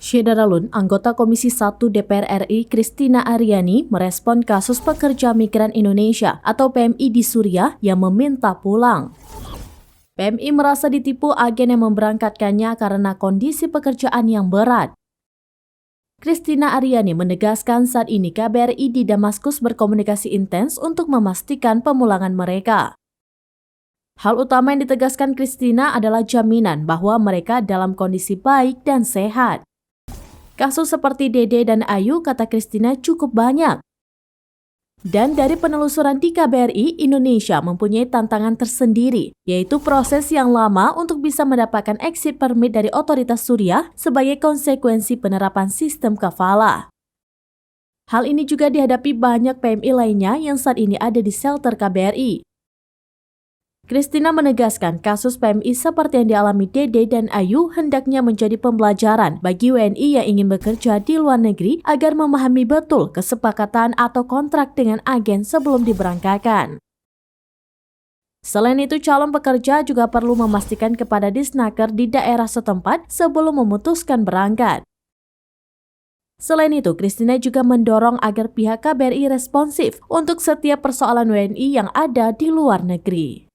Syederalun, anggota Komisi 1 DPR RI Christina Aryani merespon kasus pekerja migran Indonesia atau PMI di Suriah yang meminta pulang. PMI merasa ditipu agen yang memberangkatkannya karena kondisi pekerjaan yang berat. Christina Aryani menegaskan saat ini KBRI di Damaskus berkomunikasi intens untuk memastikan pemulangan mereka. Hal utama yang ditegaskan Christina adalah jaminan bahwa mereka dalam kondisi baik dan sehat. Kasus seperti Dede dan Ayu, kata Christina, cukup banyak. Dan dari penelusuran di KBRI, Indonesia mempunyai tantangan tersendiri, yaitu proses yang lama untuk bisa mendapatkan exit permit dari otoritas Suriah sebagai konsekuensi penerapan sistem kafalah. Hal ini juga dihadapi banyak PMI lainnya yang saat ini ada di shelter KBRI. Christina menegaskan kasus PMI seperti yang dialami Dede dan Ayu hendaknya menjadi pembelajaran bagi WNI yang ingin bekerja di luar negeri agar memahami betul kesepakatan atau kontrak dengan agen sebelum diberangkatkan. Selain itu, calon pekerja juga perlu memastikan kepada Disnaker di daerah setempat sebelum memutuskan berangkat. Selain itu, Christina juga mendorong agar pihak KBRI responsif untuk setiap persoalan WNI yang ada di luar negeri.